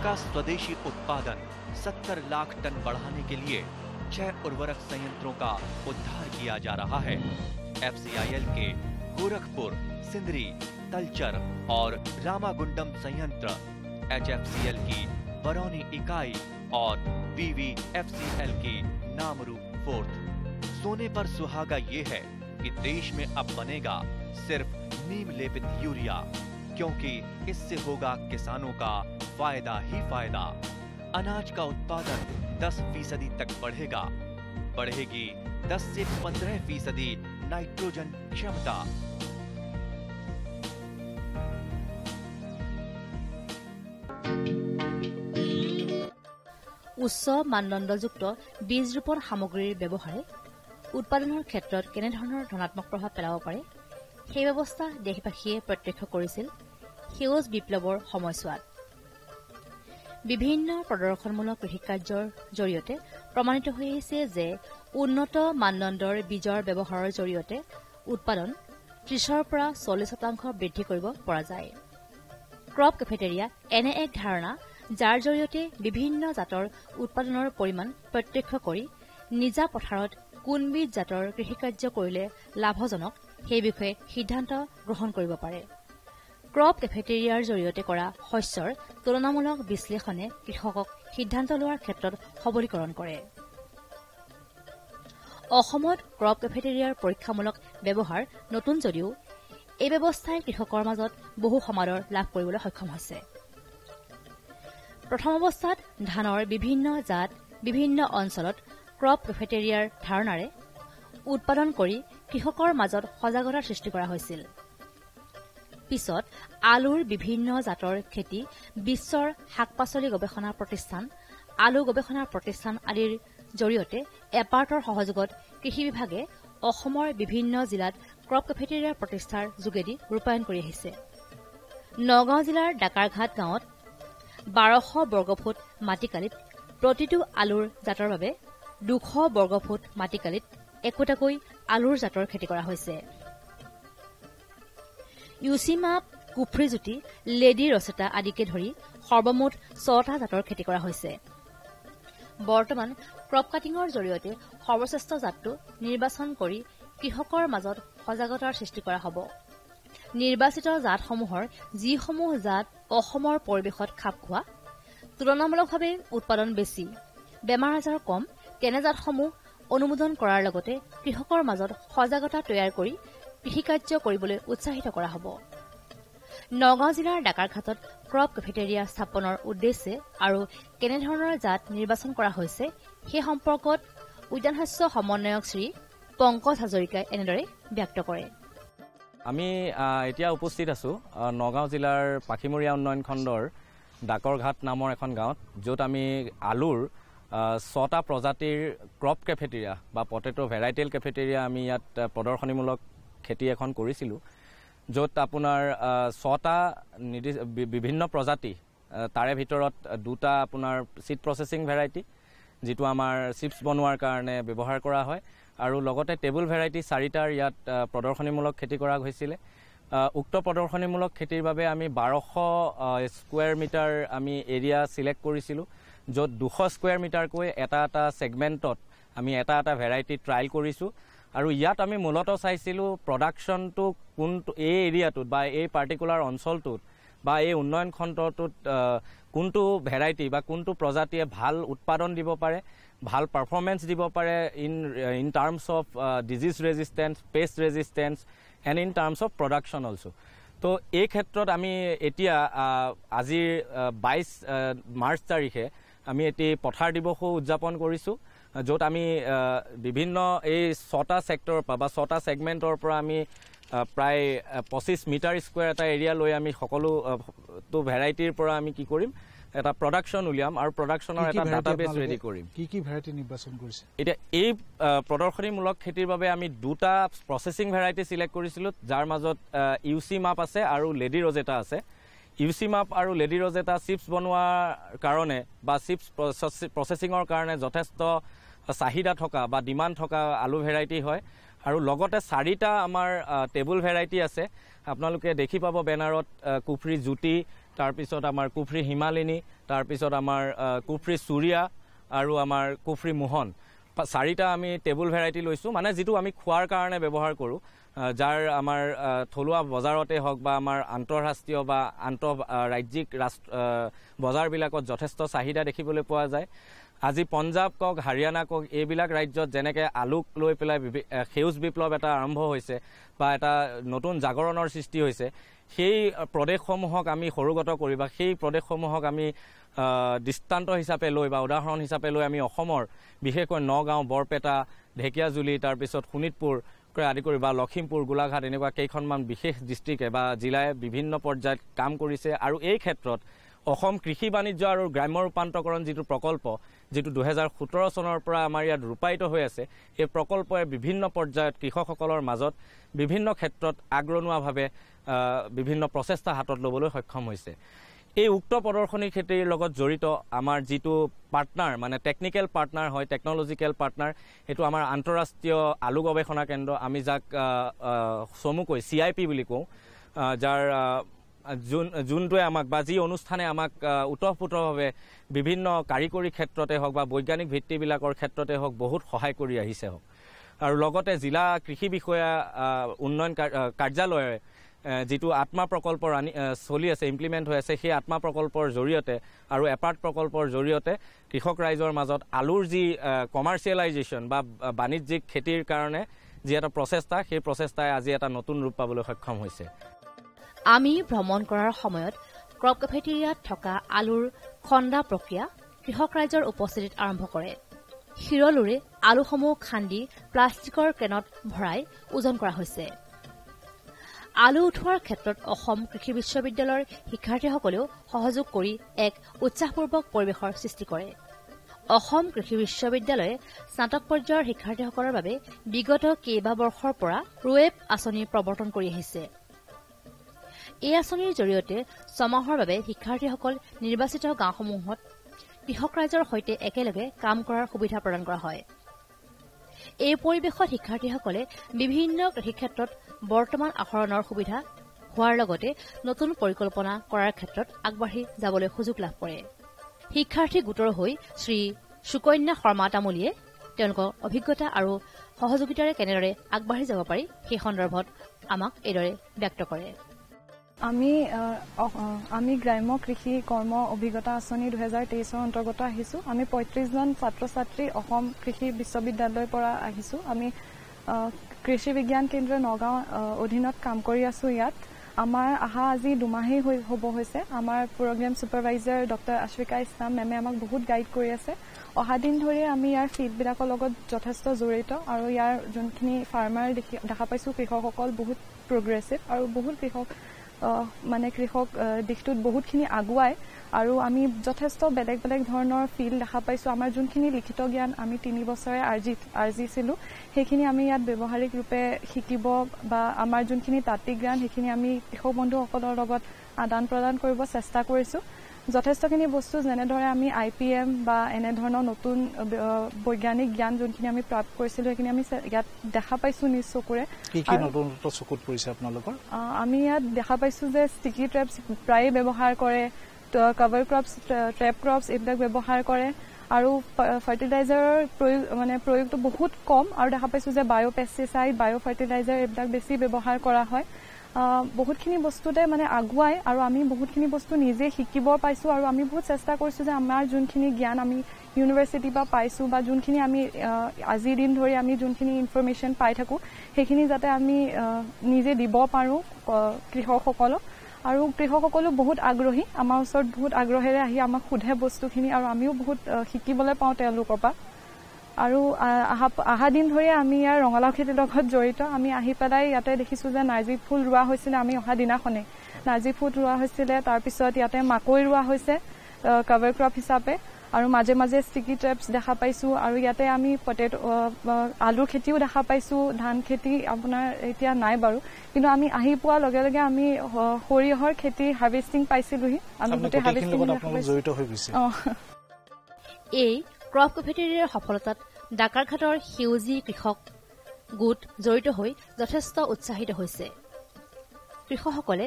का स्वदेशी उत्पादन 70 लाख टन बढ़ाने के लिए 6 उर्वरक संयंत्रों का उद्धार किया जा रहा है। FCIL के गोरखपुर, सिंदरी, तलचर और रामागुंडम संयंत्र, HFCL की बरौनी इकाई और BVFCL की नामरू फोर्थ। सोने पर सुहागा ये है कि देश में अब बनेगा सिर्फ नीम लेपित यूरिया, क्योंकि इससे होगा किसानों का फायदा ही फायदा। अनाज का उत्पादन 10% तक बढ़ेगा। बढ़ेगी 10 से 15% नाइट्रोजन क्षमता। उच्च मानदण्डयुक्त বীজ ৰোপণ সামগ্ৰীৰ ব্যৱহাৰে উৎপাদনৰ ক্ষেত্ৰত কেনে ধৰণৰ ধনাত্মক প্ৰভাৱ পেলাব পাৰে সেই ব্যৱস্থা দেশবাসীয়ে প্ৰত্যক্ষ কৰিছিল সেউজ বিপ্লৱৰ সময়ছোৱাত। বিভিন্ন প্ৰদৰ্শনমূলক কৃষিকাৰ্যৰ জৰিয়তে প্ৰমাণিত হৈ আহিছে যে উন্নত মানদণ্ডৰ বীজৰ ব্যৱহাৰৰ জৰিয়তে উৎপাদন 30 পৰা 40% বৃদ্ধি কৰিব পৰা যায়। ক্ৰপ কেফেটেৰিয়া এনে এক ধাৰণা যাৰ জৰিয়তে বিভিন্ন জাতৰ উৎপাদনৰ পৰিমাণ প্ৰত্যক্ষ কৰি নিজা পথাৰত কোনবিধ জাতৰ কৃষিকাৰ্য কৰিলে লাভজনক সেই বিষয়ে সিদ্ধান্ত গ্ৰহণ কৰিব পাৰে। ক্ৰপ কেফেটেৰিয়াৰ জৰিয়তে কৰা শস্যৰ তুলনামূলক বিশ্লেষণে কৃষকক সিদ্ধান্ত লোৱাৰ ক্ষেত্ৰত সবলীকৰণ কৰে। অসমত ক্ৰপ কেফেটেৰিয়াৰ পৰীক্ষামূলক ব্যৱহাৰ নতুন যদিও এই ব্যৱস্থাই কৃষকৰ মাজত বহু সমাদৰ লাভ কৰিবলৈ সক্ষম হৈছে। প্ৰথম অৱস্থাত ধানৰ বিভিন্ন জাত বিভিন্ন অঞ্চলত ক্ৰপ কেফেটেৰিয়াৰ ধাৰণাৰে উৎপাদন কৰি কৃষকৰ মাজত সজাগতাৰ সৃষ্টি কৰা হৈছিল। পিছত আলুৰ বিভিন্ন জাতৰ খেতি বিশ্বৰ শাক-পাচলি গৱেষণা প্ৰতিষ্ঠান, আলু গৱেষণা প্ৰতিষ্ঠান আদিৰ জৰিয়তে এপাৰ্টৰ সহযোগত কৃষি বিভাগে অসমৰ বিভিন্ন জিলাত ক্ৰপ কেফেটেৰিয়া প্ৰতিষ্ঠাৰ যোগেদি ৰূপায়ণ কৰি আহিছে। নগাঁও জিলাৰ ডাকাৰঘাট গাঁৱত 1200 বৰ্গফুট মাটিকালিত প্ৰতিটো আলুৰ জাতৰ বাবে 200 বৰ্গফুট মাটিকালিত একোটাকৈ আলুৰ জাতৰ খেতি কৰা হৈছে। ইউচিমাপ, কুফ্ৰিজুটি, লেডি ৰচেটা আদিকে ধৰি সৰ্বমুঠ 6টা জাতৰ খেতি কৰা হৈছে। বৰ্তমান ক্ৰপ কাটিঙৰ জৰিয়তে সৰ্বশ্ৰেষ্ঠ জাতটো নিৰ্বাচন কৰি কৃষকৰ মাজত সজাগতাৰ সৃষ্টি কৰা হ'ব। নিৰ্বাচিত জাতসমূহৰ যিসমূহ জাত অসমৰ পৰিৱেশত খাপ খোৱা, তুলনামূলকভাৱে উৎপাদন বেছি, বেমাৰ আজাৰ কম তেনে জাতসমূহ অনুমোদন কৰাৰ লগতে কৃষকৰ মাজত সজাগতা তৈয়াৰ কৰি কৃষিকাৰ্য কৰিবলৈ উৎসাহিত কৰা হ'ব। নগাঁও জিলাৰ ডাকাৰঘাটত ক্ৰপ কেফেটেৰিয়া স্থাপনৰ উদ্দেশ্যে আৰু কেনেধৰণৰ জাত নিৰ্বাচন কৰা হৈছে সেই সম্পৰ্কত উদ্যান শস্য সমন্বয়ক শ্ৰী পংকজ হাজৰিকাই এনেদৰে ব্যক্ত কৰে। আমি এতিয়া উপস্থিত আছো নগাঁও জিলাৰ পাখিমৰীয়া উন্নয়ন খণ্ডৰ ডাকৰঘাট নামৰ এখন গাঁৱত, য'ত আমি আলুৰ 6টা প্ৰজাতিৰ ক্ৰপ কেফেটেৰিয়া বা পটেটো ভেৰাইটেল কেফেটেৰিয়া আমি ইয়াত প্ৰদৰ্শনীমূলক খেতি এখন কৰিছিলোঁ, য'ত আপোনাৰ 6টা বিভিন্ন প্ৰজাতি, তাৰে ভিতৰত 2টা আপোনাৰ চিড প্ৰচেছিং ভেৰাইটি, যিটো আমাৰ চিপছ বনোৱাৰ কাৰণে ব্যৱহাৰ কৰা হয়, আৰু লগতে টেবুল ভেৰাইটি 4টাৰ ইয়াত প্ৰদৰ্শনীমূলক খেতি কৰা হৈছিলে। উক্ত প্ৰদৰ্শনীমূলক খেতিৰ বাবে আমি 1200 স্কুৱেৰ মিটাৰ আমি এৰিয়া চিলেক্ট কৰিছিলোঁ, য'ত 200 স্কুৱেৰ মিটাৰকৈ এটা ছেগমেণ্টত আমি এটা ভেৰাইটি ট্ৰায়েল কৰিছোঁ। আৰু ইয়াত আমি মূলতঃ চাইছিলোঁ প্ৰডাকশ্যনটো কোনটো এই এৰিয়াটোত বা এই পাৰ্টিকুলাৰ অঞ্চলটোত বা এই উন্নয়ন খণ্ডটোত কোনটো ভেৰাইটি বা কোনটো প্ৰজাতিয়ে ভাল উৎপাদন দিব পাৰে, ভাল পাৰফৰ্মেঞ্চ দিব পাৰে in terms of disease resistance, paste resistance and in terms of production also. তো এই ক্ষেত্ৰত আমি এতিয়া আজিৰ 22 মাৰ্চ তাৰিখে আমি এটি পথাৰ দিৱসো উদযাপন কৰিছোঁ, য'ত আমি বিভিন্ন এই 6টা ছেক্টৰৰ পৰা বা 6টা ছেগমেণ্টৰ পৰা আমি প্ৰায় 25 মিটাৰ স্কুৱেৰ এটা এৰিয়া লৈ আমি সকলোটো ভেৰাইটিৰ পৰা আমি কি কৰিম, এটা প্ৰডাকশ্যন উলিয়াম আৰু প্ৰডাকশ্যনৰ এটা ডাটাবেছ ৰেডি কৰিম। কি ভেৰাইটি নিৰ্বাচন কৰিছে? এতিয়া এই প্ৰদৰ্শনীমূলক খেতিৰ বাবে আমি 2টা প্ৰচেছিং ভেৰাইটি চিলেক্ট কৰিছিলোঁ, যাৰ মাজত ইউচি মাপ আছে আৰু লেডি ৰজেটা আছে। ইউচি মাপ আৰু লেডি ৰজেটা চিপছ বনোৱাৰ কাৰণে বা চিপছ প্ৰচেছিঙৰ কাৰণে যথেষ্ট চাহিদা থকা বা ডিমাণ্ড থকা আলু ভেৰাইটি হয়। আৰু লগতে 4টা আমাৰ টেবুল ভেৰাইটি আছে। আপোনালোকে দেখি পাব বেনাৰত কুফ্ৰি জুটি, তাৰপিছত আমাৰ কুফ্ৰি হিমালিনী, তাৰপিছত আমাৰ কুফ্ৰি চুৰিয়া আৰু আমাৰ কুফ্ৰি মোহন, 4টা আমি টেবুল ভেৰাইটি লৈছোঁ, মানে যিটো আমি খোৱাৰ কাৰণে ব্যৱহাৰ কৰোঁ, যাৰ আমাৰ থলুৱা বজাৰতে হওক বা আমাৰ আন্তঃৰাষ্ট্ৰীয় বা আন্তঃৰাজ্যিক বজাৰবিলাকত যথেষ্ট চাহিদা দেখিবলৈ পোৱা যায়। আজি পঞ্জাৱ কওক, হাৰিয়ানা কওক, এইবিলাক ৰাজ্যত যেনেকৈ আলুক লৈ পেলাই সেউজ বিপ্লৱ এটা আৰম্ভ হৈছে বা এটা নতুন জাগৰণৰ সৃষ্টি হৈছে, সেই প্ৰদেশসমূহক আমি সৰুগত কৰি বা সেই প্ৰদেশসমূহক আমি দৃষ্টান্ত হিচাপে লৈ বা উদাহৰণ হিচাপে লৈ আমি অসমৰ বিশেষকৈ নগাঁও, বৰপেটা, ঢেকীয়াজুলি, তাৰপিছত শোণিতপুৰ আদি কৰি বা লখিমপুৰ, গোলাঘাট এনেকুৱা কেইখনমান বিশেষ ডিষ্ট্ৰিক্টে বা জিলাই বিভিন্ন পৰ্যায়ত কাম কৰিছে। আৰু এই ক্ষেত্ৰত অসম কৃষি বাণিজ্য আৰু গ্ৰাম্য ৰূপান্তৰকৰণ যিটো প্ৰকল্প, যিটো 2017 চনৰ পৰা আমাৰ ইয়াত ৰূপায়িত হৈ আছে, এই প্ৰকল্পই বিভিন্ন পৰ্যায়ত কৃষকসকলৰ মাজত বিভিন্ন ক্ষেত্ৰত আগৰণুৱাভাৱে বিভিন্ন প্ৰচেষ্টা হাতত ল'বলৈ সক্ষম হৈছে। এই উক্ত প্ৰদৰ্শনী খেতিৰ লগত জড়িত আমাৰ যিটো পাৰ্টনাৰ, মানে টেকনিকেল পাৰ্টনাৰ হয়, টেকনলজিকেল পাৰ্টনাৰ, সেইটো আমাৰ আন্তঃৰাষ্ট্ৰীয় আলু গৱেষণা কেন্দ্ৰ, আমি যাক চমুকৈ CIP বুলি কওঁ, যাৰ যোনটোৱে আমাক বা যি অনুষ্ঠানে আমাক ওতঃপ্ৰোতভাৱে বিভিন্ন কাৰিকৰী ক্ষেত্ৰতে হওক বা বৈজ্ঞানিক ভিত্তিবিলাকৰ ক্ষেত্ৰতে হওক বহুত সহায় কৰি আহিছে হওক। আৰু লগতে জিলা কৃষি বিষয়া উন্নয়ন কাৰ্যালয়ে যিটো আত্মা প্ৰকল্প চলি আছে, ইমপ্লিমেণ্ট হৈ আছে, সেই আত্মা প্ৰকল্পৰ জৰিয়তে আৰু এপাৰ্ট প্ৰকল্পৰ জৰিয়তে কৃষক ৰাইজৰ মাজত আলুৰ যি কমাৰ্চিয়েলাইজেশ্যন বা বাণিজ্যিক খেতিৰ কাৰণে যি এটা প্ৰচেষ্টা, সেই প্ৰচেষ্টাই আজি এটা নতুন ৰূপ পাবলৈ সক্ষম হৈছে। আমি ভ্ৰমণ কৰাৰ সময়ত ক্ৰপ কেফেটেৰিয়াত থকা আলুৰ খন্দা প্ৰক্ৰিয়া কৃষক ৰাইজৰ উপস্থিতিত আৰম্ভ কৰে। শিৰলুৰে আলুসমূহ খান্দি প্লাষ্টিকৰ কেনত ভৰাই ওজন কৰা হৈছে। আলু উঠোৱাৰ ক্ষেত্ৰত অসম কৃষি বিশ্ববিদ্যালয়ৰ শিক্ষাৰ্থীসকলেও সহযোগ কৰি এক উৎসাহপূৰ্বক পৰিৱেশৰ সৃষ্টি কৰে। অসম কৃষি বিশ্ববিদ্যালয়ে স্নাতক পৰ্যায়ৰ শিক্ষাৰ্থীসকলৰ বাবে বিগত কেইবাবৰ্ষৰ পৰা ৰুৱেব আঁচনি প্ৰৱৰ্তন কৰি আহিছে। এই আঁচনিৰ জৰিয়তে 6 মাহৰ বাবে শিক্ষাৰ্থীসকল নিৰ্বাচিত গাঁওসমূহত কৃষক ৰাইজৰ সৈতে একেলগে কাম কৰাৰ সুবিধা প্ৰদান কৰা হয়। এই পৰিৱেশত শিক্ষাৰ্থীসকলে বিভিন্ন কৃষিক্ষেত্ৰত বৰ্তমান আহৰণৰ সুবিধা হোৱাৰ লগতে নতুন পৰিকল্পনা কৰাৰ ক্ষেত্ৰত আগবাঢ়ি যাবলৈ সুযোগ লাভ কৰে। শিক্ষাৰ্থী গোটৰ হৈ শ্ৰী সুকন্যা শৰ্মা তামুলীয়ে তেওঁলোকৰ অভিজ্ঞতা আৰু সহযোগিতাৰে কেনেদৰে আগবাঢ়ি যাব পাৰি সেই সন্দৰ্ভত আমাক এইদৰে ব্যক্ত কৰে। আমি গ্ৰাম্য কৃষি কৰ্ম অভিজ্ঞতা আঁচনি 2023 অন্তৰ্গত আহিছোঁ। আমি 35জন ছাত্ৰ ছাত্ৰী অসম কৃষি বিশ্ববিদ্যালয়ৰ পৰা আহিছোঁ। আমি কৃষি বিজ্ঞান কেন্দ্ৰ নগাঁও অধীনত কাম কৰি আছোঁ। ইয়াত আমাৰ অহা আজি 2 মাহেই হ'ব হৈছে। আমাৰ programme supervisor doctor Ashfika Islam মেমে আমাক বহুত গাইড কৰি আছে। অহা দিন ধৰি আমি ইয়াৰ ফিল্ডবিলাকৰ লগত যথেষ্ট জড়িত আৰু ইয়াৰ যোনখিনি ফাৰ্মাৰ দেখা পাইছোঁ, কৃষকসকল বহুত প্ৰগ্ৰেছিভ আৰু বহুত কৃষক দিশটোত বহুতখিনি আগুৱাই আৰু আমি যথেষ্ট বেলেগ বেলেগ ধৰণৰ ফিল্ড দেখা পাইছোঁ। আমাৰ যোনখিনি লিখিত জ্ঞান আমি 3 বছৰে আৰ্জিছিলোঁ, সেইখিনি আমি ইয়াত ব্যৱহাৰিক ৰূপে শিকিব বা আমাৰ যোনখিনি তাত্ত্বিক জ্ঞান সেইখিনি আমি কৃষক বন্ধুসকলৰ লগত আদান প্ৰদান কৰিব চেষ্টা কৰিছোঁ। যথেষ্টখিনি বস্তু যেনেদৰে আমি IPM বা এনেধৰণৰ নতুন বৈজ্ঞানিক জ্ঞান যোনখিনি আমি প্ৰাপ্ত কৰিছিলোঁ, সেইখিনি আমি ইয়াত দেখা পাইছোঁ নিজ চকুৰে। চকুত পৰিছে আপোনালোকৰ? আমি ইয়াত দেখা পাইছোঁ যে ষ্টিকি ট্ৰেপছ প্ৰায়ে ব্যৱহাৰ কৰে, কভাৰ ক্ৰপছ, ট্ৰেপ ক্ৰপছ এইবিলাক ব্যৱহাৰ কৰে আৰু ফাৰ্টিলাইজাৰৰ প্ৰয়োগটো বহুত কম আৰু দেখা পাইছোঁ যে বায়'পেষ্টিচাইড, বায়'ফাৰ্টিলাইজাৰ এইবিলাক বেছি ব্যৱহাৰ কৰা হয়। বহুতখিনি বস্তুতে আগুৱাই আৰু আমি বহুতখিনি বস্তু নিজে শিকিব পাইছোঁ আৰু আমি বহুত চেষ্টা কৰিছোঁ যে আমাৰ যোনখিনি জ্ঞান আমি ইউনিভাৰ্চিটিৰ পৰা পাইছোঁ বা যোনখিনি আমি আজিৰ দিন ধৰি আমি যোনখিনি ইনফৰমেশ্যন পাই থাকোঁ সেইখিনি যাতে আমি নিজে দিব পাৰোঁ কৃষকসকলক। আৰু কৃষকসকলো বহুত আগ্ৰহী, আমাৰ ওচৰত বহুত আগ্ৰহেৰে আহি আমাক সোধে বস্তুখিনি আৰু আমিও বহুত শিকিবলৈ পাওঁ তেওঁলোকৰ পৰা। আৰু অহা দিন ধৰি আমি ইয়াৰ ৰঙালাও খেতিৰ লগত জড়িত। আমি আহি পেলাই ইয়াতে দেখিছোঁ যে নাৰ্জী ফুল ৰোৱা হৈছিলে। আমি অহা দিনাখনেই নাৰ্জী ফুল ৰোৱা হৈছিলে, তাৰপিছত ইয়াতে মাকৈ ৰোৱা হৈছে কভাৰ ক্ৰপ হিচাপে আৰু মাজে মাজে ষ্টিকি ট্ৰেপছ দেখা পাইছোঁ। আৰু ইয়াতে আমি আলুৰ খেতিও দেখা পাইছোঁ, ধান খেতি আপোনাৰ এতিয়া নাই বাৰু, কিন্তু আমি আহি পোৱাৰ লগে লগে আমি সৰিয়হৰ খেতি হাৰ্ভেষ্টিং পাইছিলোহি। আমি গোটেই হাৰ্ভেষ্টিং এই ক্ৰপ কেফেটেৰিয়াৰ সফলতাত ডাকাৰঘাটৰ সেউজী কৃষক গোট জড়িত হৈ যথেষ্ট উৎসাহিত হৈছে। কৃষকসকলে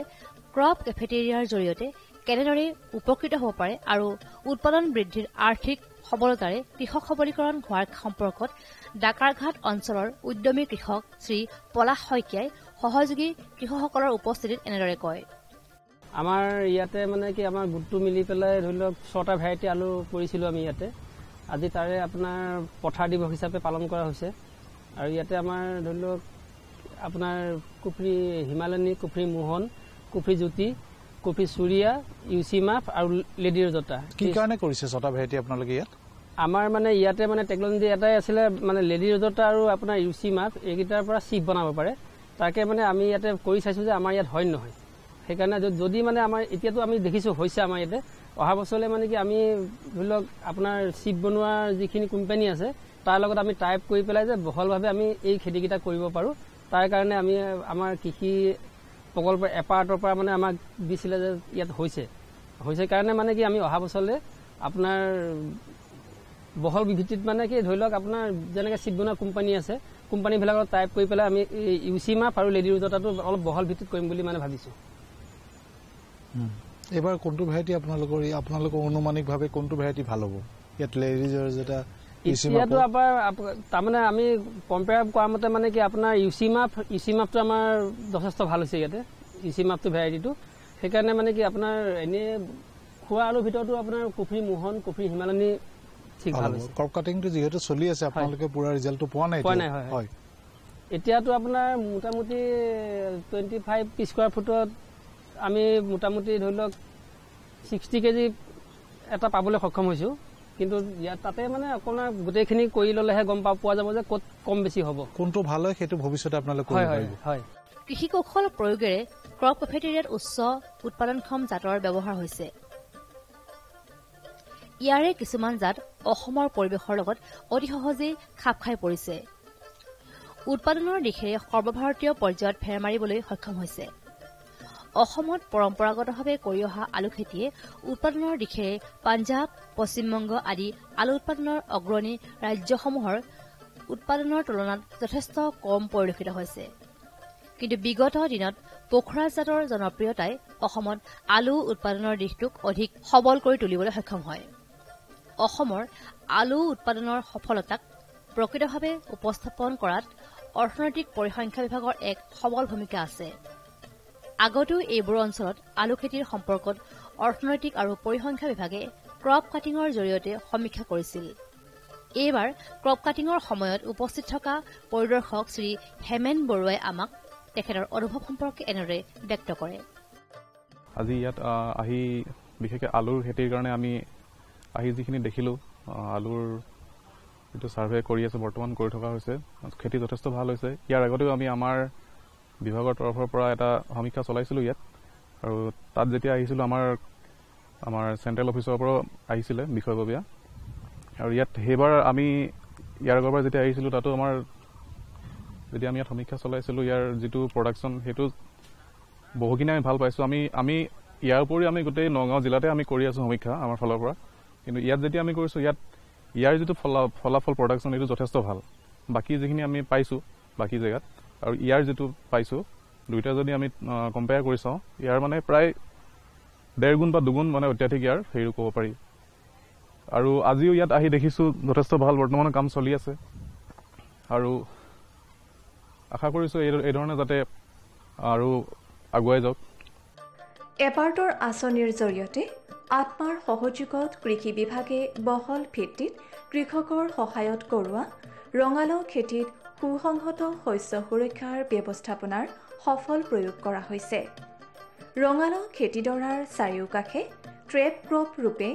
ক্ৰপ কেফেটেৰিয়াৰ জৰিয়তে কেনেদৰে উপকৃত হ'ব পাৰে আৰু উৎপাদন বৃদ্ধিৰ আৰ্থিক সবলতাৰে কৃষক সবলীকৰণ হোৱাৰ সম্পৰ্কত ডাকাৰঘাট অঞ্চলৰ উদ্যমী কৃষক শ্ৰী পলাশ শইকীয়াই সহযোগী কৃষকসকলৰ উপস্থিতিত এনেদৰে কয়। আমাৰ ইয়াতে মানে কি আমাৰ গোটটো মিলি পেলাই ধৰি লওক 6টা ভেৰাইটি আলু কৰিছিলোঁ আমি ইয়াতে। আজি তাৰে আপোনাৰ পথাৰ দিৱস হিচাপে পালন কৰা হৈছে আৰু ইয়াতে আমাৰ ধৰি লওক আপোনাৰ কুফ্ৰি হিমালনী, কুফ্ৰি মোহন, কুফ্ৰি জ্যোতি, কুফ্ৰি চুৰিয়া, ইউচি মাফ আৰু লেডি ৰজতা। কি কাৰণে কৰিছে 6টা ভেৰাইটি আপোনালোকে ইয়াত? আমাৰ মানে ইয়াতে মানে টেকনলজি এটাই আছিলে মানে লেডি ৰজতা আৰু আপোনাৰ ইউচি মাফ এইকেইটাৰ পৰা চিপ বনাব পাৰে। তাকে মানে আমি ইয়াতে কৰি চাইছোঁ যে আমাৰ ইয়াত হয় নহয়। সেইকাৰণে যদি মানে আমাৰ এতিয়াতো আমি দেখিছোঁ হৈছে আমাৰ ইয়াতে, অহা বছৰলৈ মানে কি আমি ধৰি লওক আপোনাৰ চিপ বনোৱাৰ যিখিনি কোম্পানী আছে তাৰ লগত আমি টাইপ কৰি পেলাই যে বহলভাৱে আমি এই খেতিকেইটা কৰিব পাৰোঁ। তাৰ কাৰণে আমি আমাৰ কৃষি প্ৰকল্পৰ এপাৰ্টৰ পৰা মানে আমাক দিছিলে যে ইয়াত হৈছে কাৰণে মানে কি আমি অহা বছৰলৈ আপোনাৰ বহল ভিত্তিত মানে কি ধৰি লওক আপোনাৰ যেনেকৈ চিপ বনোৱা কোম্পানী আছে কোম্পানীবিলাকৰ টাইপ কৰি পেলাই আমি ইউচি মাফ আৰু লেডি ৰজতাটো অলপ বহল ভিত্তিত কৰিম বুলি মানে ভাবিছোঁ। এইবাৰ কোনটো ভেৰাইটি আপোনালোকৰ অনুমানিকভাৱে কোনটো ভেৰাইটি ভাল হ'ব? ইয়াত লেডি ৰজতা এতিয়াতো আপোনাৰ তাৰমানে আমি কম্পেয়াৰ কৰা মতে মানে কি আপোনাৰ ইউচি মাফটো আমাৰ যথেষ্ট ভাল হৈছে ইয়াতে, ইউচি মাফটো ভেৰাইটিটো। সেইকাৰণে মানে কি আপোনাৰ এনেই খোৱা আলুৰ ভিতৰতো আপোনাৰ কুফ্ৰি মোহন, কুফ্ৰি হিমালনী ঠিক ভাল হৈছে। ক্ৰপ কাটিংটো যিহেতু চলি আছে আপোনালোকে পুৰা ৰিজাল্টটো পোৱা নাই? হয়, এতিয়াতো আপোনাৰ মোটামুটি 25 স্কোৱাৰ ফুটত আমি মোটামুটি ধৰি লওক 60 কেজি এটা পাবলৈ সক্ষম হৈছোঁ। কিন্তু ইয়াত তাতে মানে আপোনাৰ গোটেইখিনি কৰি ল'লেহে গম পোৱা যাব যে ক'ত কম বেছি হ'ব, কোনটো ভাল হয় সেইটো ভৱিষ্যতে আপোনালোকে কৰিব পাৰিব। হয়, কৃষি কৌশল প্ৰয়োগেৰে ক্ৰপ কেফেটেৰিয়াত উচ্চ উৎপাদনক্ষম জাতৰ ব্যৱহাৰ হৈছে। ইয়াৰে কিছুমান জাত অসমৰ পৰিৱেশৰ লগত অতি সহজেই খাপ খাই পৰিছে। উৎপাদনৰ দিশেৰে সৰ্বভাৰতীয় পৰ্যায়ত ফেৰ মাৰিবলৈ সক্ষম হৈছে। অসমত পৰম্পৰাগতভাৱে কৰি অহা আলু খেতিয়ে উৎপাদনৰ দিশেৰে পাঞ্জাৱ, পশ্চিমবংগ আদি আলু উৎপাদনৰ অগ্ৰণী ৰাজ্যসমূহৰ উৎপাদনৰ তুলনাত যথেষ্ট কম পৰিলক্ষিত হৈছে। কিন্তু বিগত দিনত পোখৰাজ জাতৰ জনপ্ৰিয়তাই অসমত আলু উৎপাদনৰ দিশটোক অধিক সবল কৰি তুলিবলৈ সক্ষম হয়। অসমৰ আলু উৎপাদনৰ সফলতাক প্ৰকৃতভাৱে উপস্থাপন কৰাত অৰ্থনৈতিক পৰিসংখ্যা বিভাগৰ এক সবল ভূমিকা আছে। আগতেও এইবোৰ অঞ্চলত আলু খেতিৰ সম্পৰ্কত অৰ্থনৈতিক আৰু পৰিসংখ্যা বিভাগে ক্ৰপ কাটিঙৰ জৰিয়তে সমীক্ষা কৰিছিল। এইবাৰ ক্ৰপ কাটিঙৰ সময়ত উপস্থিত থকা পৰিদৰ্শক শ্ৰী হেমেন বৰুৱাই আমাক তেখেতৰ অনুভৱ সম্পৰ্কে এনেদৰে ব্যক্ত কৰে। আজি ইয়াত আহি বিশেষকৈ আলুৰ খেতিৰ কাৰণে আমি আহি যিখিনি দেখিলোঁ, আলুৰ যিটো ছাৰ্ভে কৰি আছে বৰ্তমান কৰি থকা হৈছে, খেতি যথেষ্ট ভাল হৈছে। ইয়াৰ আগতেও আমি আমাৰ বিভাগৰ তৰফৰ পৰা এটা সমীক্ষা চলাইছিলোঁ ইয়াত, আৰু তাত যেতিয়া আহিছিলোঁ আমাৰ চেণ্ট্ৰেল অফিচৰ পৰাও আহিছিলে বিষয়ববীয়া। আৰু ইয়াত সেইবাৰ আমি ইয়াৰ আগৰবাৰ যেতিয়া আহিছিলোঁ তাতো যেতিয়া আমি ইয়াত সমীক্ষা চলাইছিলোঁ ইয়াৰ যিটো প্ৰডাকশ্যন সেইটো বহুখিনি আমি ভাল পাইছোঁ। আমি ইয়াৰ উপৰিও আমি গোটেই নগাঁও জিলাতে আমি কৰি আছোঁ সমীক্ষা আমাৰ ফালৰ পৰা, কিন্তু ইয়াত যেতিয়া আমি কৰিছোঁ ইয়াৰ যিটো ফলাফল প্ৰডাকশ্যন এইটো যথেষ্ট ভাল। বাকী যিখিনি আমি পাইছোঁ বাকী জেগাত আৰু ইয়াৰ যিটো পাইছোঁ দুইটা যদি আমি কম্পেয়াৰ কৰি চাওঁ, ইয়াৰ মানে প্ৰায় 1.5 গুণ বা 2 গুণ মানে অত্যাধিক ইয়াৰ হেৰিও ক'ব পাৰি। আৰু আজিও ইয়াত আহি দেখিছোঁ যথেষ্ট ভাল বৰ্তমানো কাম চলি আছে, আৰু আশা কৰিছোঁ এই ধৰণে যাতে আৰু আগুৱাই যাওক। এপাৰ্টৰ আঁচনিৰ জৰিয়তে আত্মাৰ সহযোগত কৃষি বিভাগে বহল ভিত্তিত কৃষকৰ সহায়ত কৰোৱা ৰঙালাও খেতিত সুসংহত শস্য সুৰক্ষাৰ ব্যৱস্থাপনাৰ সফল প্ৰয়োগ কৰা হৈছে। ৰঙালাও খেতিডৰাৰ চাৰিওকাষে ট্ৰেপ ক্ৰপ ৰূপে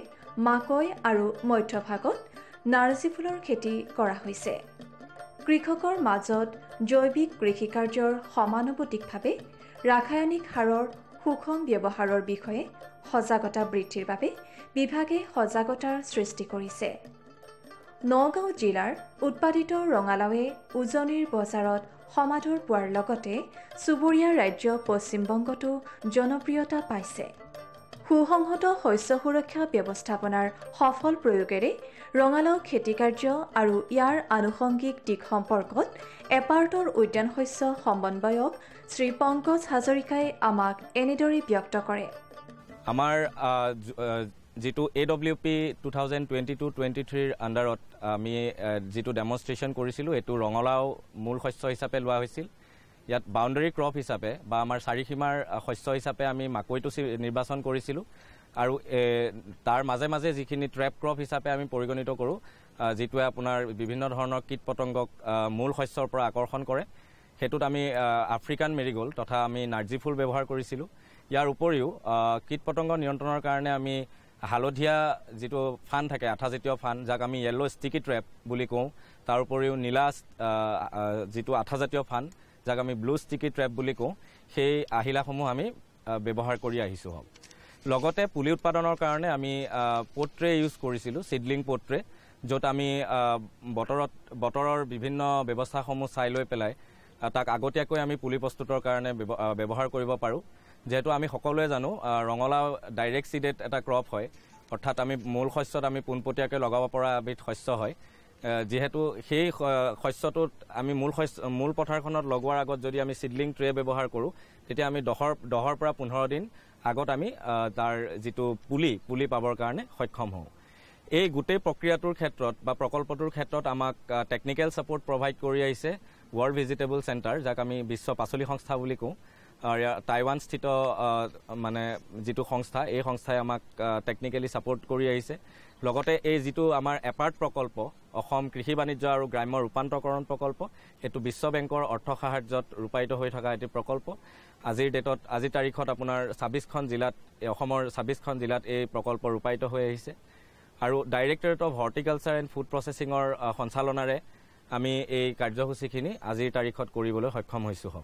মাকৈ আৰু মধ্যভাগত নাৰ্জী ফুলৰ খেতি কৰা হৈছে। কৃষকৰ মাজত জৈৱিক কৃষিকাৰ্যৰ সমানুপাতিকভাৱে ৰাসায়নিক সাৰৰ সুষম ব্যৱহাৰৰ বিষয়ে সজাগতা বৃদ্ধিৰ বাবে বিভাগে সজাগতাৰ সৃষ্টি কৰিছে। নগাঁও জিলাৰ উৎপাদিত ৰঙালাওৱে উজনিৰ বজাৰত সমাদৰ পোৱাৰ লগতে চুবুৰীয়া ৰাজ্য পশ্চিমবংগতো জনপ্ৰিয়তা পাইছে। সুসংহত শস্য সুৰক্ষা ব্যৱস্থাপনাৰ সফল প্ৰয়োগেৰে ৰঙালাও খেতিকাৰ্য আৰু ইয়াৰ আনুষংগিক দিশ সম্পৰ্কত এপাৰ্টৰ উদ্যান শস্য সমন্বয়ক শ্ৰী পংকজ হাজৰিকাই আমাক এনেদৰে ব্যক্ত কৰে। আমাৰ যিটো AWP 2022-23 আণ্ডাৰত আমি যিটো ডেমনষ্ট্ৰেশ্যন কৰিছিলোঁ এইটো ৰঙালাও মূল শস্য হিচাপে লোৱা হৈছিল। ইয়াত বাউণ্ডাৰী ক্ৰপ হিচাপে বা আমাৰ চাৰিসীমাৰ শস্য হিচাপে আমি মাকৈটো নিৰ্বাচন কৰিছিলোঁ আৰু তাৰ মাজে মাজে যিখিনি ট্ৰেপ ক্ৰপ হিচাপে আমি পৰিগণিত কৰোঁ যিটোৱে আপোনাৰ বিভিন্ন ধৰণৰ কীট পতংগক মূল শস্যৰ পৰা আকৰ্ষণ কৰে, সেইটোত আমি আফ্ৰিকান মেৰিগ'ল্ড তথা আমি নাৰ্জী ফুল ব্যৱহাৰ কৰিছিলোঁ। ইয়াৰ উপৰিও কীট পতংগ নিয়ন্ত্ৰণৰ কাৰণে আমি হালধীয়া যিটো ফান থাকে আঠাজাতীয় ফান যাক আমি য়েল্ল' ষ্টিকি ট্ৰেপ বুলি কওঁ, তাৰ উপৰিও নীলা যিটো আঠাজাতীয় ফান যাক আমি ব্লু ষ্টিকি ট্ৰেপ বুলি কওঁ, সেই আহিলাসমূহ আমি ব্যৱহাৰ কৰি আহিছোঁ। লগতে পুলি উৎপাদনৰ কাৰণে আমি পট্ৰে ইউজ কৰিছিলোঁ, চিডলিং পট্ৰে, য'ত আমি বতৰৰ বিভিন্ন ব্যৱস্থাসমূহ চাই লৈ পেলাই তাক আগতীয়াকৈ আমি পুলি প্ৰস্তুতৰ কাৰণে ব্যৱহাৰ কৰিব পাৰোঁ। যিহেতু আমি সকলোৱে জানো ৰঙালাও ডাইৰেক্ট চিডেড এটা ক্ৰপ হয়, অৰ্থাৎ আমি মূল শস্যত আমি পোনপটীয়াকৈ লগাব পৰা এবিধ শস্য হয়। যিহেতু সেই শস্যটোত আমি মূল পথাৰখনত লগোৱাৰ আগত যদি আমি চিডলিং ট্ৰে ব্যৱহাৰ কৰোঁ, তেতিয়া আমি 10 পৰা 15 দিন আগত আমি তাৰ যিটো পুলি পাবৰ কাৰণে সক্ষম হওঁ। এই গোটেই প্ৰক্ৰিয়াটোৰ ক্ষেত্ৰত বা প্ৰকল্পটোৰ ক্ষেত্ৰত আমাক টেকনিকেল ছাপোৰ্ট প্ৰভাইড কৰি আহিছে ৱৰ্ল্ড ভেজিটেবল চেণ্টাৰ, যাক আমি বিশ্ব পাচলি সংস্থা বুলি কওঁ। টাইৱান স্থিত মানে যিটো সংস্থা, এই সংস্থাই আমাক টেকনিকেলি ছাপোৰ্ট কৰি আহিছে। লগতে এই যিটো আমাৰ এপাৰ্ট প্ৰকল্প, অসম কৃষি বাণিজ্য আৰু গ্ৰাম্য ৰূপান্তৰকৰণ প্ৰকল্প, এইটো বিশ্ব বেংকৰ অৰ্থ সাহায্যত ৰূপায়িত হৈ থকা এটি প্ৰকল্প। আজিৰ তাৰিখত আপোনাৰ 26খন জিলাত, অসমৰ 26খন জিলাত এই প্ৰকল্প ৰূপায়িত হৈ আহিছে। আৰু directorate of horticulture and food প্ৰচেছিঙৰ সঞ্চালনাৰে আমি এই কাৰ্যসূচীখিনি আজিৰ তাৰিখত কৰিবলৈ সক্ষম হৈছোঁ।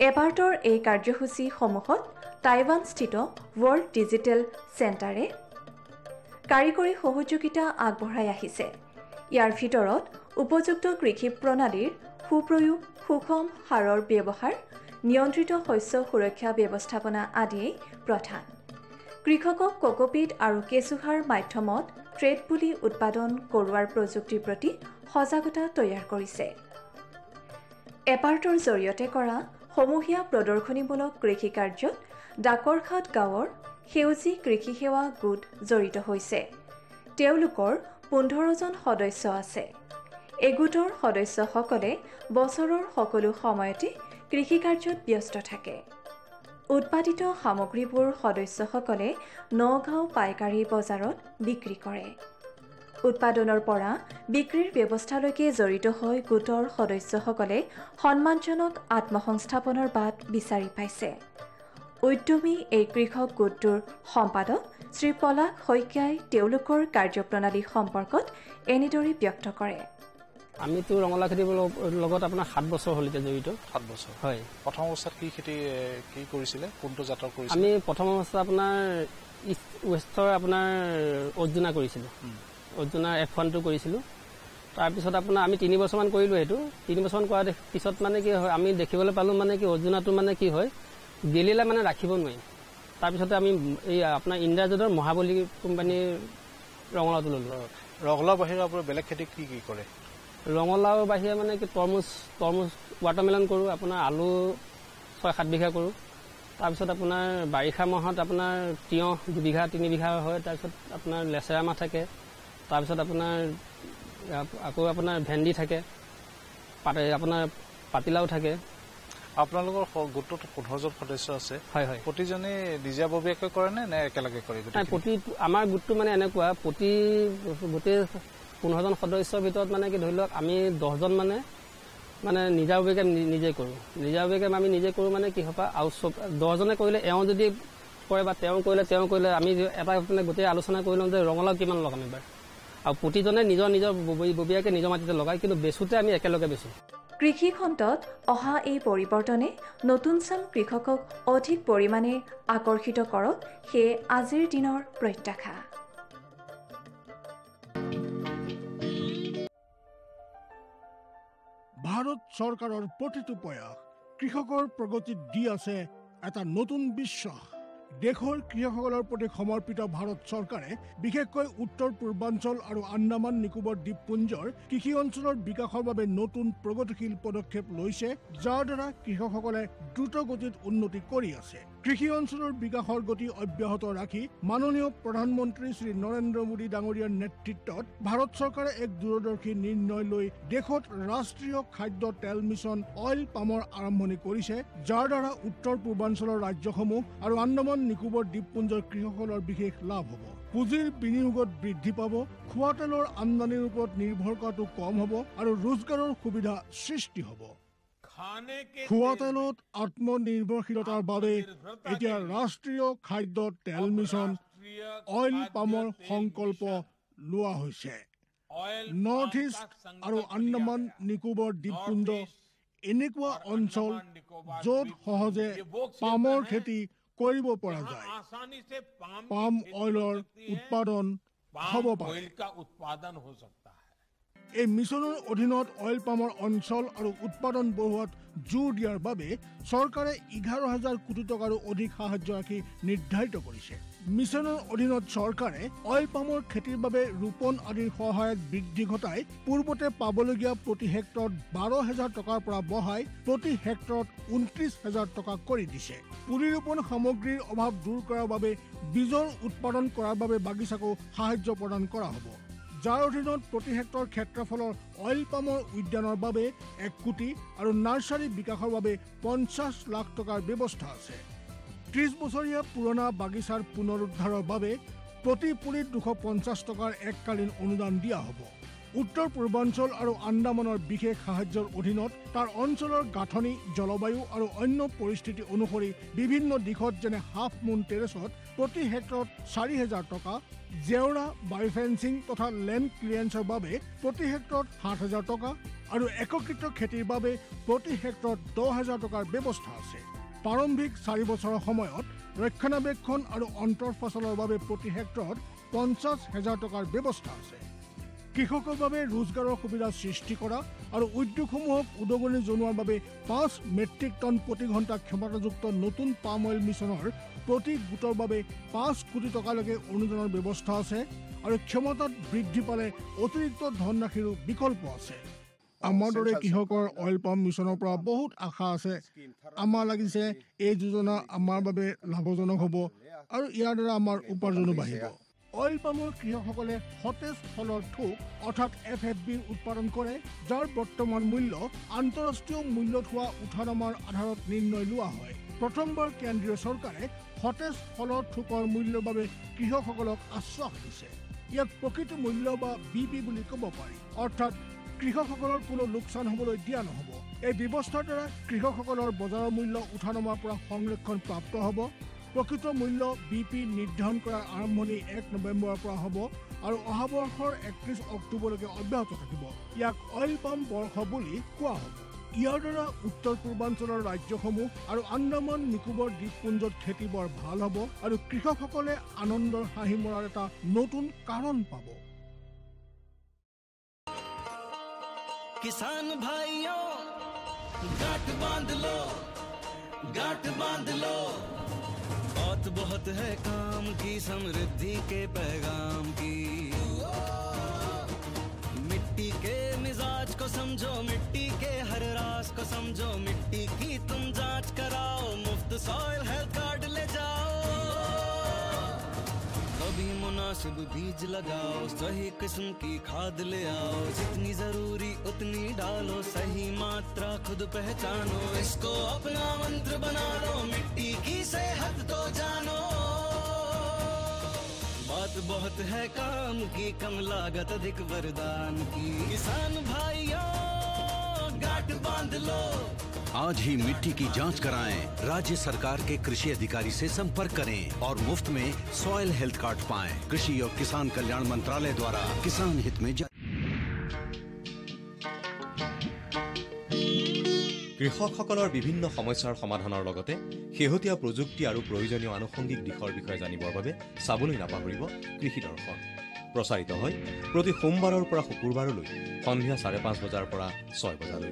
এবাৰ্টৰ এই কাৰ্যসূচীসমূহত টাইৱানস্থিত ৱৰ্ল্ড ডিজিটেল চেণ্টাৰে কাৰিকৰী সহযোগিতা আগবঢ়াই আহিছে। ইয়াৰ ভিতৰত উপযুক্ত কৃষি প্ৰণালীৰ সুপ্ৰয়োগ, সুষম সাৰৰ ব্যৱহাৰ, নিয়ন্ত্ৰিত শস্য সুৰক্ষা ব্যৱস্থাপনা আদিয়েই প্ৰধান। কৃষকক কোকোপিট আৰু কেঁচুসাৰ মাধ্যমত ট্ৰেড পুলি উৎপাদন কৰোৱাৰ প্ৰযুক্তিৰ প্ৰতি সজাগতা তৈয়াৰ কৰিছে। এপাৰ্টৰ জৰিয়তে কৰা সমূহীয়া প্ৰদৰ্শনীমূলক কৃষি কাৰ্যত ডাকৰঘাট গাঁৱৰ সেউজী কৃষি সেৱা গোট জড়িত হৈছে। তেওঁলোকৰ 15জন সদস্য আছে। এই গোটৰ সদস্যসকলে বছৰৰ সকলো সময়তে কৃষি কাৰ্যত ব্যস্ত থাকে। উৎপাদিত সামগ্ৰীবোৰ সদস্যসকলে নগাঁও পাইকাৰী বজাৰত বিক্ৰী কৰে। উৎপাদনৰ পৰা বিক্ৰীৰ ব্যৱস্থালৈকে জড়িত হৈ গোটৰ সদস্যসকলে সন্মানজনক আত্মসংস্থাপনৰ বাট বিচাৰি পাইছে। উদ্যমী এই কৃষক গোটটোৰ সম্পাদক শ্ৰী পলাশ শইকীয়াই তেওঁলোকৰ কাৰ্যপ্ৰণালী সম্পৰ্কত এনেদৰে ব্যক্ত কৰে। আমিতো ৰঙালাও খেতিৰ লগত আপোনাৰ 7 বছৰ হ'ল এতিয়া জড়িত। 7 বছৰ হয়। প্ৰথম অৱস্থাত কি কৰিছিলে, কোনটো জাতৰ কৰিছিলে? আমি প্ৰথম অৱস্থাত আপোনাৰ ইষ্ট ৱেষ্টৰ আপোনাৰ অৰ্জুনা কৰিছিলোঁ, অৰ্জুনা F1টো কৰিছিলোঁ। তাৰপিছত আপোনাৰ আমি 3 বছৰমান কৰিলোঁ। সেইটো 3 বছৰমান কৰাৰ পিছত মানে কি হয়, আমি দেখিবলৈ পালোঁ মানে কি অৰ্জুনাটো মানে কি হয় গেলিলে মানে ৰাখিব নোৱাৰি। তাৰপিছতে আমি এই আপোনাৰ ইণ্ডাজৰ মহাবলী কোম্পানীৰ ৰঙালাওটো ল'লোঁ। ৰঙালাও বাহিৰে আপোনাৰ বেলেগ খেতি কি কৰে? ৰঙালাও বাহিৰে মানে কি তৰমুজ ৱাটাৰমেলন কৰোঁ, আপোনাৰ আলু 6-7 বিঘা কৰোঁ। তাৰপিছত আপোনাৰ বাৰিষা মাহত আপোনাৰ তিয়ঁহ 2 বিঘা 3 বিঘা হয়। তাৰপিছত আপোনাৰ লেচেৰা মাহ থাকে। তাৰপিছত আপোনাৰ আকৌ আপোনাৰ ভেন্দি থাকে, আপোনাৰ পাতিলাও থাকে। আপোনালোকৰ গোটটোত 15জন সদস্য আছে। হয় হয়। প্ৰতিজনে নিজাববীয়াকৈ কৰে নে একেলগে কৰে? আমাৰ গোটটো মানে এনেকুৱা, গোটেই 15জন সদস্যৰ ভিতৰত মানে কি ধৰি লওক আমি 10জন মানে নিজাববীয়াকৈ নিজে কৰোঁ। নিজাববীয়াকৈ আমি নিজে কৰোঁ মানে কি হ'ব, আৰু 10জনে কৰিলে এওঁ যদি কৰে বা তেওঁ কৰিলে আমি এটা মানে গোটেই আলোচনা কৰি লওঁ যে ৰঙালাও কিমান লগাম এবাৰ, আৰু প্ৰতিজনে নিজৰ ববীয়াকৈ নিজৰ মাটিতে লগায়, কিন্তু বেচোতে আমি একেলগে বেচোঁ। কৃষি খণ্ডত অহা এই পৰিৱৰ্তনে নতুন চাম কৃষকক অধিক পৰিমাণে আকৰ্ষিত কৰক, সেয়ে আজিৰ দিনৰ প্ৰত্যাশা। ভাৰত চৰকাৰৰ প্ৰতিটো প্ৰয়াস কৃষকৰ প্ৰগতিত দি আছে এটা নতুন বিশ্বাস। দেশৰ কৃষকসকলৰ প্ৰতি সমৰ্পিত ভাৰত চৰকাৰে বিশেষকৈ উত্তৰ পূৰ্বাঞ্চল আৰু আন্দামান নিকোবৰ দ্বীপপুঞ্জৰ কৃষি অঞ্চলৰ বিকাশৰ বাবে নতুন প্ৰগতিশীল পদক্ষেপ লৈছে, যাৰ দ্বাৰা কৃষকসকলে দ্ৰুত গতিত উন্নতি কৰি আছে। কৃষি অঞ্চলৰ বিকাশৰ গতি অব্যাহত ৰাখি মাননীয় প্ৰধানমন্ত্ৰী শ্ৰী নৰেন্দ্ৰ মোদী ডাঙৰীয়াৰ নেতৃত্বত ভাৰত চৰকাৰে এক দূৰদৰ্শী নিৰ্ণয় লৈ দেশত ৰাষ্ট্ৰীয় খাদ্য তেল মিছন অইল পামৰ আৰম্ভণি কৰিছে, যাৰ দ্বাৰা উত্তৰ পূৰ্বাঞ্চলৰ ৰাজ্যসমূহ আৰু আন্দামান নিকোবৰ দ্বীপপুঞ্জৰ কৃষকসকলৰ বিশেষ লাভ হ'ব। পুঁজিৰ বিনিয়োগত বৃদ্ধি পাব, খোৱা তেলৰ আমদানিৰ ওপৰত নিৰ্ভৰ কৰাটো কম হ'ব আৰু ৰোজগাৰৰ সুবিধা সৃষ্টি হ'ব। খোৱা তেলত আত্মনিৰ্ভৰশীলতাৰ বাবে এতিয়া ৰাষ্ট্ৰীয় খাদ্য তেল মিছন অইল পামৰ সংকল্প লোৱা হৈছে। নৰ্থ ইষ্ট আৰু আন্দামান নিকোবৰ দ্বীপপুঞ্জ এনেকুৱা অঞ্চল য'ত সহজে পামৰ খেতি কৰিব পৰা যায়। পাম অইলৰ উৎপাদন হ'ব পাৰে। এই মিছনৰ অধীনত অইল পামৰ অঞ্চল আৰু উৎপাদন বঢ়োৱাত জোৰ দিয়াৰ বাবে চৰকাৰে 11,000 কোটি টকাৰো অধিক সাহায্য ৰাখি নিৰ্ধাৰিত কৰিছে। মিছনৰ অধীনত চৰকাৰে অইল পামৰ খেতিৰ বাবে ৰোপণ আদিৰ সহায়ত বৃদ্ধি ঘটাই পূৰ্বতে পাবলগীয়া প্ৰতি হেক্টৰত 12,000 টকাৰ পৰা বঢ়াই প্ৰতি হেক্টৰত 29,000 টকা কৰি দিছে। পুলি ৰোপণ সামগ্ৰীৰ অভাৱ দূৰ কৰাৰ বাবে বীজৰ উৎপাদন কৰাৰ বাবে বাগিচাকো সাহায্য প্ৰদান কৰা হ'ব, যাৰ অধীনত প্ৰতি হেক্টৰ ক্ষেত্ৰফলৰ অইল পামৰ উদ্যানৰ বাবে 1 কোটি আৰু নাৰ্চাৰী বিকাশৰ বাবে 50 লাখ টকাৰ ব্যৱস্থা আছে। 30 বছৰীয়া পুৰণা বাগিচাৰ পুনৰুদ্ধাৰৰ বাবে প্ৰতি পুলিত 250 টকাৰ এককালীন অনুদান দিয়া হ'ব। উত্তৰ পূৰ্বাঞ্চল আৰু আন্দামানৰ বিশেষ সাহায্যৰ অধীনত তাৰ অঞ্চলৰ গাঁথনি, জলবায়ু আৰু অন্য পৰিস্থিতি অনুসৰি বিভিন্ন দিশত যেনে হাফ মুন টেৰেছত প্ৰতি হেক্টৰত 4,000 টকা, জেওৰা, বায়োফেন্সিং তথা লেণ্ড ক্লিয়াৰেন্সৰ বাবে প্ৰতি হেক্টৰত 7,000 টকা আৰু একত্ৰিত খেতিৰ বাবে প্ৰতি হেক্টৰত 10,000 টকাৰ ব্যৱস্থা আছে। প্ৰাৰম্ভিক 4 বছৰৰ সময়ত ৰক্ষণাবেক্ষণ আৰু অন্তৰ ফচলৰ বাবে প্ৰতি হেক্টৰত 50,000 টকাৰ ব্যৱস্থা আছে। কৃষকৰ বাবে ৰোজগাৰৰ সুবিধা সৃষ্টি কৰা আৰু উদ্যোগসমূহক উদগনি জনোৱাৰ বাবে 5 মেট্ৰিক টন প্ৰতি ঘণ্টা ক্ষমতাযুক্ত নতুন পাম অইল মিছনৰ প্ৰতি গোটৰ বাবে 5 কোটি টকালৈকে অনুদানৰ ব্যৱস্থা আছে আৰু ক্ষমতাত বৃদ্ধি পালে অতিৰিক্ত ধনৰাশিৰো বিকল্প আছে। আমাৰ দৰে কৃষকৰ অইল পাম মিছনৰ পৰা বহুত আশা আছে। আমাৰ লাগিছে এই যোজনা আমাৰ বাবে লাভজনক হ'ব আৰু ইয়াৰ দ্বাৰা আমাৰ উপাৰ্জনো বাঢ়িব। অইল পামৰ কৃষকসকলে সতেজ ফলৰ থোক অৰ্থাৎ FFBৰ উৎপাদন কৰে, যাৰ বৰ্তমান মূল্য আন্তঃৰাষ্ট্ৰীয় মূল্যত হোৱা উঠানামাৰ আধাৰত নিৰ্ণয় লোৱা হয়। প্ৰথমবাৰ কেন্দ্ৰীয় চৰকাৰে সতেজ ফলৰ থোকৰ মূল্যৰ বাবে কৃষকসকলক আশ্বাস দিছে। ইয়াক প্ৰকৃত মূল্য বা BP বুলি ক'ব পাৰি, অৰ্থাৎ কৃষকসকলৰ কোনো লোকচান হ'বলৈ দিয়া নহ'ব। এই ব্যৱস্থাৰ দ্বাৰা কৃষকসকলৰ বজাৰৰ মূল্য উঠানামাৰ পৰা সংৰক্ষণ প্ৰাপ্ত হ'ব। প্ৰকৃত মূল্য BP নিৰ্ধাৰণ কৰাৰ আৰম্ভণি 1 নৱেম্বৰৰ পৰা হ'ব আৰু অহা বৰ্ষৰ 31 অক্টোবৰলৈকে অব্যাহত থাকিব। ইয়াক অইল পাম বৰ্ষ বুলি কোৱা হ'ব। ইয়াৰ দ্বাৰা উত্তৰ পূৰ্বাঞ্চলৰ ৰাজ্যসমূহ আৰু আন্দামান নিকোবৰ দ্বীপপুঞ্জত খেতি বৰ ভাল হ'ব আৰু কৃষকসকলে আনন্দৰ হাঁহি মৰাৰ এটা নতুন কাৰণ পাব। किसान भाइयों गांठ बांध लो, गांठ बांध लो, बहुत बहुत है काम की, समृद्धि के पैगाम की। मिट्टी के मिजाज को समझो, मिट्टी के हर राज को समझो, मिट्टी की तुम जांच कराओ, मुफ्त सॉइल हेल्थ कार्ड ले जाओ। कभी मुनासिब बीज लगाओ, सही किस्म की खाद ले आओ, जितनी जरूरी उतनी डालो, सही मात्रा खुद पहचानो, इसको अपना मंत्र बना लो, मिट्टी की सेहत तो जानो। बात बहुत है काम की, कम लागत अधिक वरदान की, किसान भाइयों गांठ बांध लो। आज ही मिट्टी की जांच कराएं, राज्य सरकार के कृषि अधिकारी से संपर्क करें और मुफ्त में सॉइल हेल्थ कार्ड पाएं। कृषि और किसान कल्याण मंत्रालय द्वारा किसान हित में কৃষকসকলৰ বিভিন্ন সমস্যাৰ সমাধানৰ লগতে শেহতীয়া প্ৰযুক্তি আৰু প্ৰয়োজনীয় আনুষংগিক দিশৰ বিষয়ে জানিবৰ বাবে চাবলৈ নাপাহৰিব কৃষি দৰ্শন। প্ৰচাৰিত হয় প্ৰতি সোমবাৰৰ পৰা শুকুৰবাৰলৈ সন্ধিয়া 5:30 বজাৰ পৰা 6 বজালৈ।